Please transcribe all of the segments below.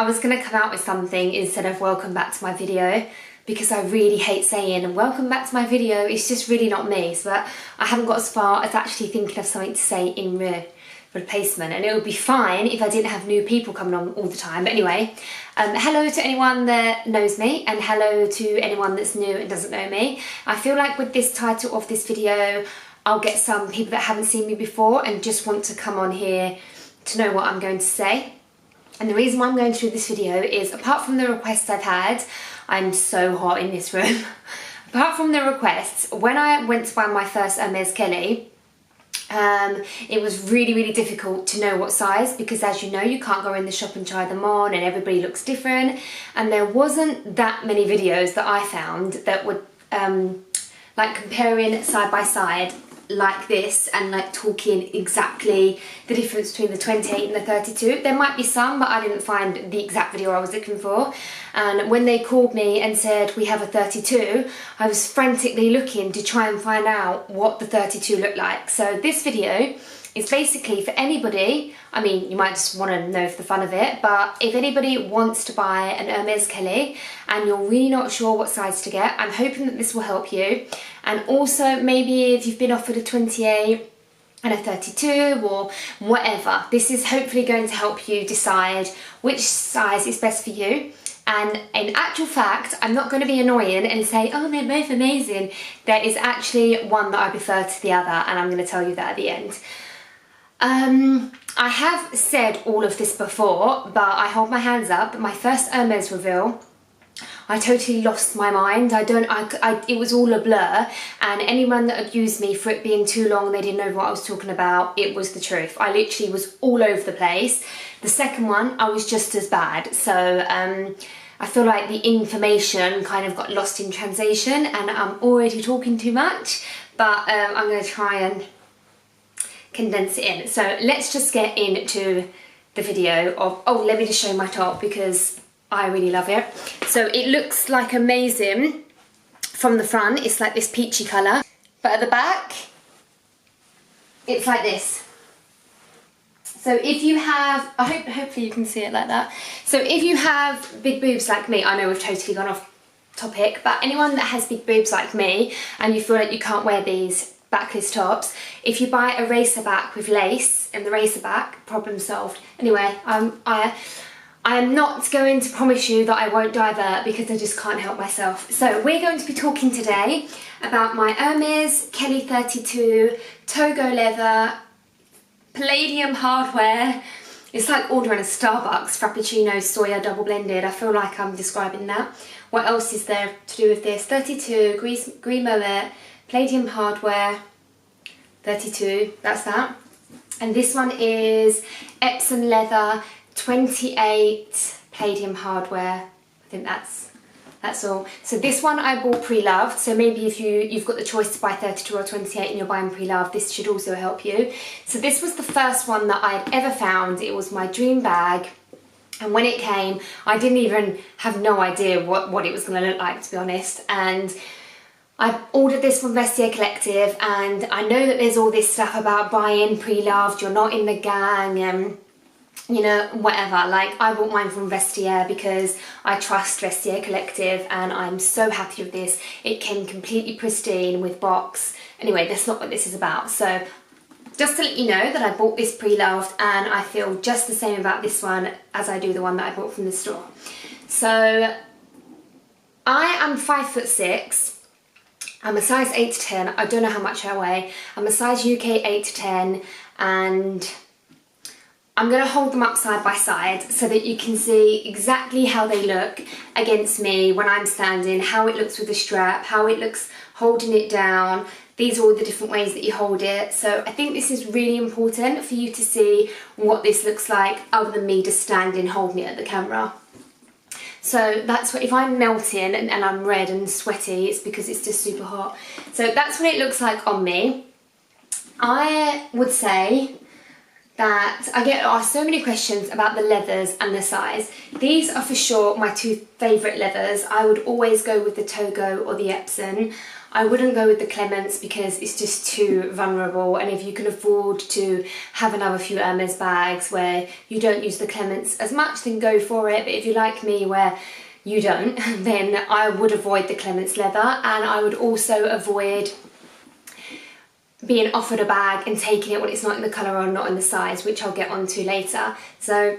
was going to come out with something instead of welcome back to my video, because I really hate saying welcome back to my video. It's just really not me. So I haven't got as far as actually thinking of something to say in replacement, and it would be fine if I didn't have new people coming on all the time. But anyway, hello to anyone that knows me, and hello to anyone that's new and doesn't know me. I feel like with this title of this video, I'll get some people that haven't seen me before and just want to come on here to know what I'm going to say. And the reason why I'm going through this video is, apart from the requests I've had, I'm so hot in this room. Apart from the requests, when I went to buy my first Hermes Kelly, it was really difficult to know what size, because as you know, you can't go in the shop and try them on and everybody looks different, and there wasn't that many videos that I found that would like comparing side by side like this and like talking exactly the difference between the 28 and the 32. There might be some, but I didn't find the exact video I was looking for. And when they called me and said we have a 32, I was frantically looking to try and find out what the 32 looked like. So this video is basically for anybody. I mean, you might just want to know for the fun of it, but if anybody wants to buy an Hermes Kelly and you're really not sure what size to get, I'm hoping that this will help you. And also maybe if you've been offered a 28 and a 32 or whatever, this is hopefully going to help you decide which size is best for you. And in actual fact, I'm not going to be annoying and say, oh, they're both amazing. There is actually one that I prefer to the other, and I'm going to tell you that at the end. I have said all of this before, but I hold my hands up. My first Hermes reveal, I totally lost my mind. It was all a blur, and anyone that accused me for it being too long, they didn't know what I was talking about, it was the truth. I literally was all over the place. The second one, I was just as bad. So I feel like the information kind of got lost in translation, and I'm already talking too much, but I'm going to try and condense it in. So let's just get into the video of, oh, let me just show my top because I really love it. So it looks like amazing from the front. It's like this peachy colour, but at the back it's like this. So if you have, hopefully you can see it like that. So if you have big boobs like me, I know we've totally gone off topic, but anyone that has big boobs like me and you feel like you can't wear these backless tops, if you buy a racer back with lace and the racer back, problem solved. Anyway, I am not going to promise you that I won't divert, because I just can't help myself. So we're going to be talking today about my Hermes Kelly 32 Togo leather palladium hardware. It's like ordering a Starbucks Frappuccino Soya double blended. I feel like I'm describing that. What else is there to do with this? 32 GRIS MOUETTE palladium hardware, 32, that's that. And this one is Epsom leather, 28 palladium hardware. I think that's all. So this one I bought pre-loved, so maybe if you've got the choice to buy 32 or 28 and you're buying pre-loved, this should also help you. So this was the first one that I'd ever found. It was my dream bag, and when it came, I didn't even have no idea what it was going to look like, to be honest. And I ordered this from Vestiaire Collective, and I know that there's all this stuff about buying pre-loved, you're not in the gang, and you know, whatever. Like, I bought mine from Vestiaire because I trust Vestiaire Collective, and I'm so happy with this. It came completely pristine with box. Anyway, that's not what this is about. So just to let you know that I bought this pre-loved, and I feel just the same about this one as I do the one that I bought from the store. So I am 5'6". I'm a size 8 to 10, I don't know how much I weigh. I'm a size UK 8 to 10, and I'm going to hold them up side by side so that you can see exactly how they look against me when I'm standing, how it looks with the strap, how it looks holding it down. These are all the different ways that you hold it. So I think this is really important for you to see what this looks like, other than me just standing holding it at the camera. So that's what, if I'm melting and I'm red and sweaty, it's because it's just super hot. So that's what it looks like on me. I would say that I get asked so many questions about the leathers and the size. These are for sure my two favourite leathers. I would always go with the Togo or the Epsom. I wouldn't go with the Clements because it's just too vulnerable, and if you can afford to have another few Hermes bags where you don't use the Clements as much, then go for it. But if you're like me where you don't, then I would avoid the Clements leather, and I would also avoid being offered a bag and taking it when it's not in the colour or not in the size, which I'll get onto later. So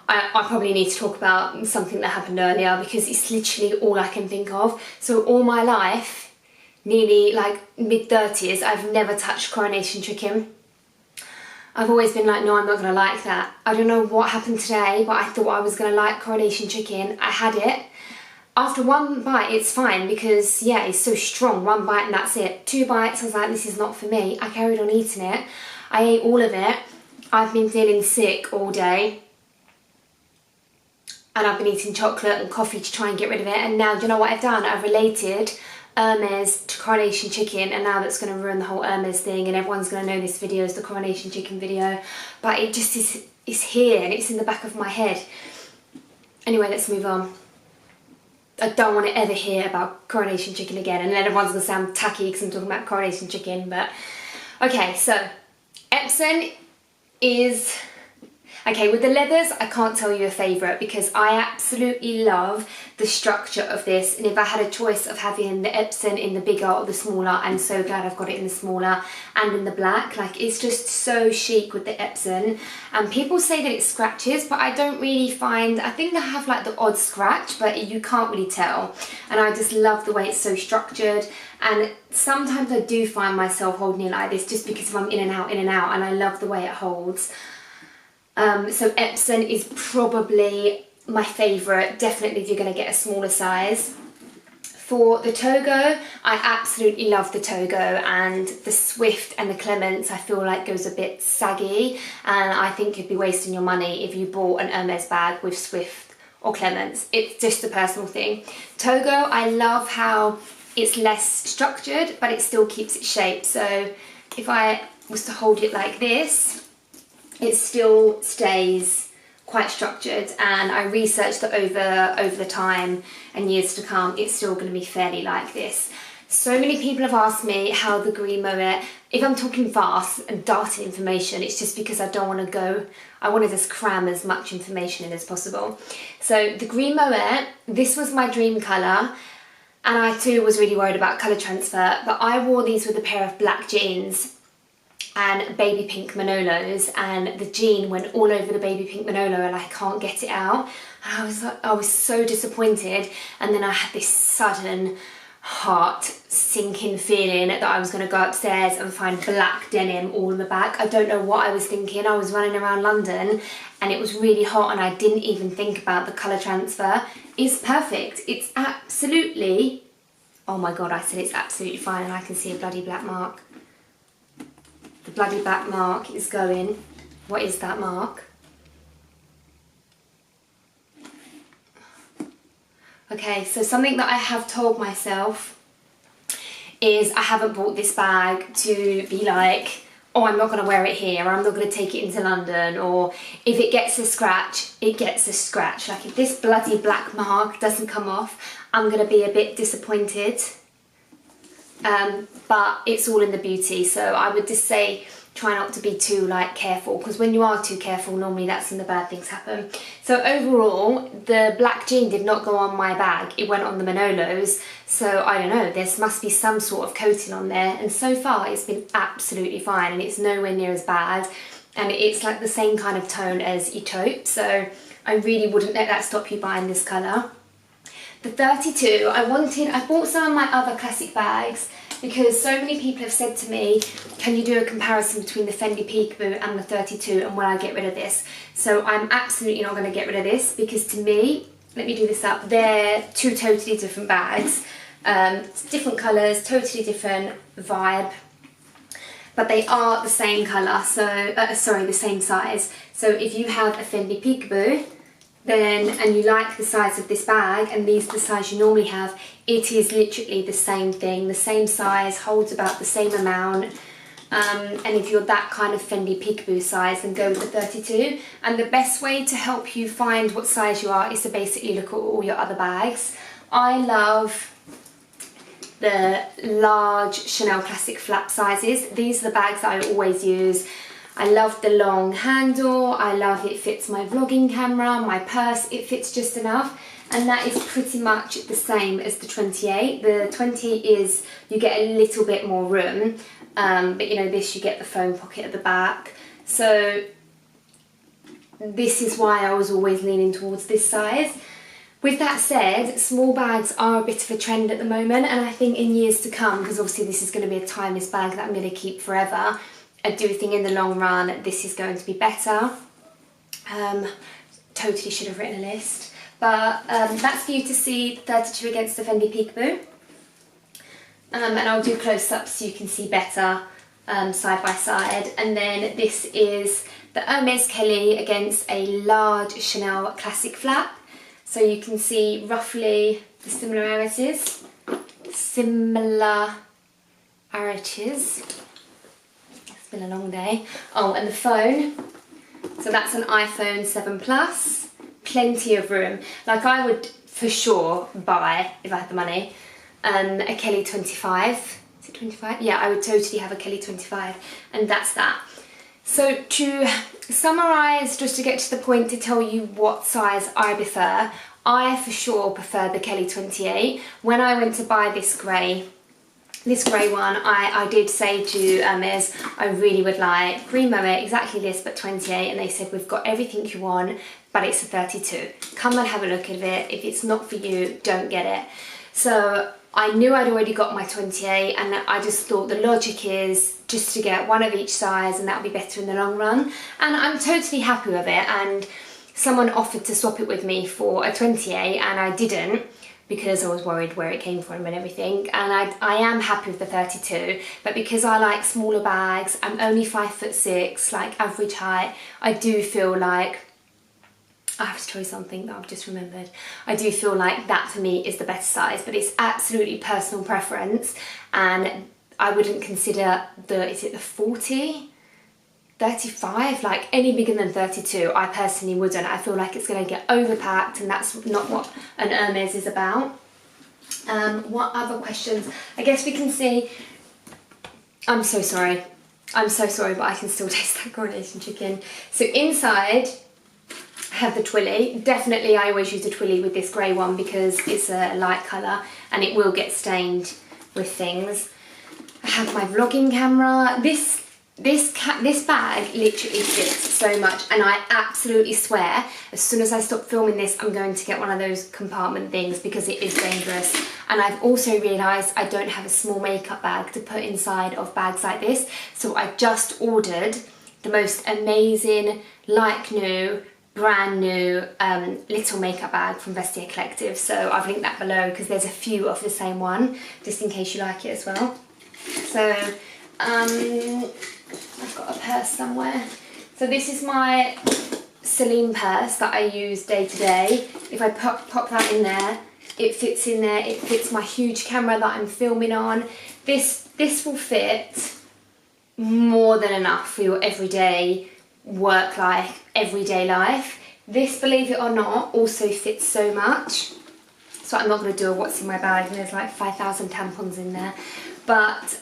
I probably need to talk about something that happened earlier because it's literally all I can think of. So all my life, nearly like mid-30s, I've never touched Coronation Chicken. I've always been like, no, I'm not going to like that. I don't know what happened today, but I thought I was going to like Coronation Chicken. I had it. After one bite, it's fine because, yeah, it's so strong. One bite and that's it. 2 bites, I was like, this is not for me. I carried on eating it. I ate all of it. I've been feeling sick all day. And I've been eating chocolate and coffee to try and get rid of it. And now, do you know what I've done? I've related Hermes to Coronation Chicken, and now that's going to ruin the whole Hermes thing, and everyone's going to know this video is the Coronation Chicken video. But it just is, it's here and it's in the back of my head. Anyway, let's move on. I don't want to ever hear about Coronation Chicken again, and then everyone's going to sound tacky because I'm talking about Coronation Chicken. But okay, so Epsom is... Okay, with the leathers, I can't tell you a favourite because I absolutely love the structure of this, and if I had a choice of having the Epsom in the bigger or the smaller, I'm so glad I've got it in the smaller and in the black. Like, it's just so chic with the Epsom, and people say that it scratches, but I don't really find... I think I have like the odd scratch, but you can't really tell, and I just love the way it's so structured. And sometimes I do find myself holding it like this just because I'm in and out, and I love the way it holds. So Epsom is probably my favourite, definitely if you're going to get a smaller size. For the Togo, I absolutely love the Togo, and the Swift and the Clements I feel like goes a bit saggy, and I think you'd be wasting your money if you bought an Hermes bag with Swift or Clements. It's just a personal thing. Togo, I love how it's less structured, but it still keeps its shape. So if I was to hold it like this, it still stays quite structured, and I researched that over the time and years to come, it's still going to be fairly like this. So many people have asked me how the GRIS MOUETTE, if I'm talking fast and darting information, it's just because I don't want to go, I want to just cram as much information in as possible. So the GRIS MOUETTE, this was my dream colour, and I too was really worried about colour transfer, but I wore these with a pair of black jeans and baby pink Manolos, and the jean went all over the baby pink Manolo and I can't get it out. And I was so disappointed, and then I had this sudden heart sinking feeling that I was going to go upstairs and find black denim all in the back. I don't know what I was thinking. I was running around London and it was really hot, and I didn't even think about the colour transfer. It's perfect. It's absolutely... Oh my god, I said it's absolutely fine, and I can see a bloody black mark. The bloody black mark is going. What is that mark? Okay, so something that I have told myself is I haven't bought this bag to be like, oh, I'm not going to wear it here, or I'm not going to take it into London, or if it gets a scratch, it gets a scratch. Like, if this bloody black mark doesn't come off, I'm going to be a bit disappointed. But it's all in the beauty, so I would just say try not to be too careful, because when you are too careful, normally that's when the bad things happen. So overall, the black jean did not go on my bag, it went on the Manolos, so I don't know, there must be some sort of coating on there, and so far it's been absolutely fine, and it's nowhere near as bad, and it's like the same kind of tone as your taupe, so I really wouldn't let that stop you buying this colour. The 32, I bought some of my other classic bags because so many people have said to me, can you do a comparison between the Fendi Peekaboo and the 32, and will I get rid of this? So I'm absolutely not going to get rid of this, because to me, let me do this up, they're two totally different bags. Different colours, totally different vibe, but they are the same colour, so, sorry, the same size. So if you have a Fendi Peekaboo, and you like the size of this bag, and these are the size you normally have, it is literally the same thing, the same size, holds about the same amount, and if you're that kind of Fendi Peekaboo size, then go with the 32. And the best way to help you find what size you are is to basically look at all your other bags. I love the large Chanel Classic flap sizes. These are the bags that I always use. I love the long handle, I love it fits my vlogging camera, my purse, it fits just enough. And that is pretty much the same as the 28. The 20 is, you get a little bit more room, but you know, this you get the phone pocket at the back. So this is why I was always leaning towards this size. With that said, small bags are a bit of a trend at the moment, and I think in years to come, because obviously this is going to be a timeless bag that I'm going to keep forever, I do think in the long run this is going to be better. Totally should have written a list. But that's for you to see 32 against the Fendi Peekaboo. And I'll do close-ups so you can see better side by side. And then this is the Hermes Kelly against a large Chanel Classic flap. So you can see roughly the similarities. It's been a long day. Oh, and the phone. So that's an iPhone 7 Plus. Plenty of room. Like I would for sure buy, if I had the money, a Kelly 25. Is it 25? Yeah, I would totally have a Kelly 25, and that's that. So to summarise, just to get to the point to tell you what size I prefer, I for sure prefer the Kelly 28. When I went to buy this grey one, I did say to Hermes, I really would like green Moet, exactly this, but 28, and they said, we've got everything you want, but it's a 32. Come and have a look at it. If it's not for you, don't get it. So I knew I'd already got my 28, and I just thought the logic is just to get one of each size, and that'll be better in the long run. And I'm totally happy with it, and someone offered to swap it with me for a 28, and I didn't, because I was worried where it came from and everything, and I am happy with the 32, but because I like smaller bags, I'm only 5'6", like average height, I do feel like, I have to tell you something that I've just remembered, I do feel like that for me is the better size, but it's absolutely personal preference, and I wouldn't consider is it the 40? 35, like any bigger than 32, I personally wouldn't. I feel like it's going to get overpacked, and that's not what an Hermes is about. What other questions? I guess we can see, I'm so sorry, but I can still taste that coronation chicken. So inside, I have the Twilly. Definitely I always use the Twilly with this grey one because it's a light colour and it will get stained with things. I have my vlogging camera. This bag literally fits so much, and I absolutely swear as soon as I stop filming this I'm going to get one of those compartment things because it is dangerous. And I've also realised I don't have a small makeup bag to put inside of bags like this, so I just ordered the most amazing, like new, brand new little makeup bag from Vestiaire Collective. So I've linked that below because there's a few of the same one, just in case you like it as well. So I've got a purse somewhere. So this is my Celine purse that I use day to day. If I pop that in there, it fits in there. It fits my huge camera that I'm filming on. This will fit more than enough for your everyday work life, everyday life. This, believe it or not, also fits so much. So I'm not going to do a what's in my bag, and there's like 5,000 tampons in there. But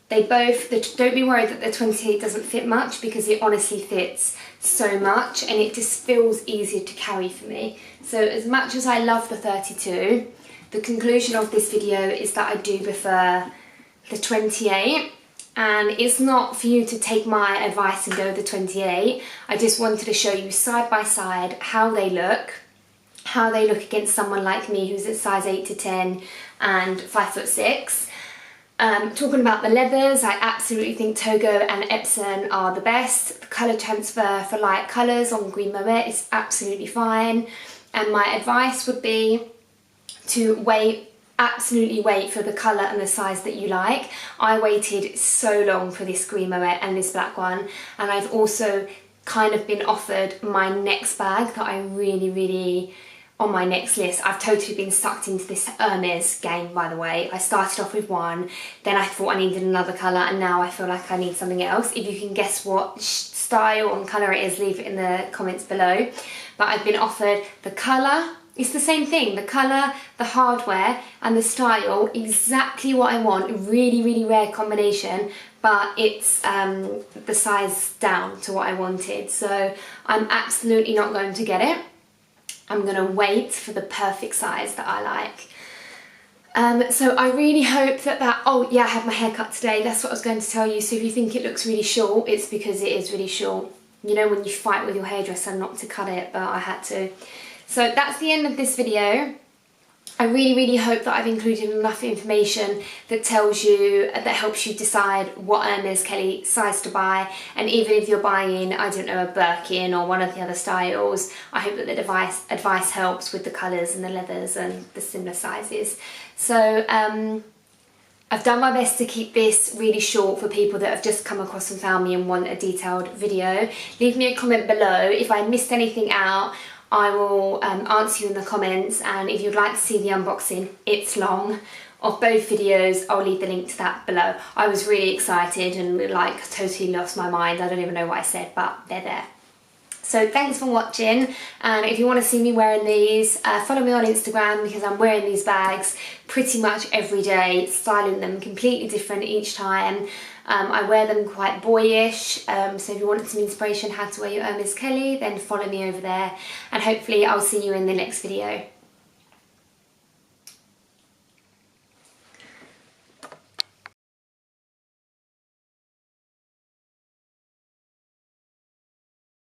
they both, don't be worried that the 28 doesn't fit much, because it honestly fits so much and it just feels easier to carry for me. So as much as I love the 32, the conclusion of this video is that I do prefer the 28. And it's not for you to take my advice and go with the 28. I just wanted to show you side by side how they look against someone like me who's at size 8 to 10 and 5'6". Talking about the leathers, I absolutely think Togo and Epsom are the best. The colour transfer for light colours on green Moet is absolutely fine. And my advice would be to absolutely wait for the colour and the size that you like. I waited so long for this green Moet and this black one, and I've also kind of been offered my next bag that I really on my next list. I've totally been sucked into this Hermes game, by the way. I started off with one, then I thought I needed another colour, and now I feel like I need something else. If you can guess what style and colour it is, leave it in the comments below. But I've been offered the colour It's the same thing, the colour, the hardware and the style, exactly what I want. Really, really rare combination, but it's the size down to what I wanted. So I'm absolutely not going to get it. I'm going to wait for the perfect size that I like. So I really hope that, oh yeah, I had my hair cut today, that's what I was going to tell you. So if you think it looks really short, it's because it is really short. You know when you fight with your hairdresser not to cut it, but I had to. So that's the end of this video. I really, really hope that I've included enough information that tells you, that helps you decide what Hermes Kelly size to buy. And even if you're buying, I don't know, a Birkin or one of the other styles, I hope that the advice helps with the colours and the leathers and the similar sizes. So I've done my best to keep this really short for people that have just come across and found me and want a detailed video. Leave me a comment below. If I missed anything out, I will answer you in the comments, and if you'd like to see the unboxing, it's long, of both videos, I'll leave the link to that below. I was really excited and like totally lost my mind. I don't even know what I said, but they're there. So thanks for watching, and if you want to see me wearing these, follow me on Instagram because I'm wearing these bags pretty much every day, styling them completely different each time. I wear them quite boyish, so if you wanted some inspiration how to wear your Hermes Kelly, then follow me over there, and hopefully I'll see you in the next video.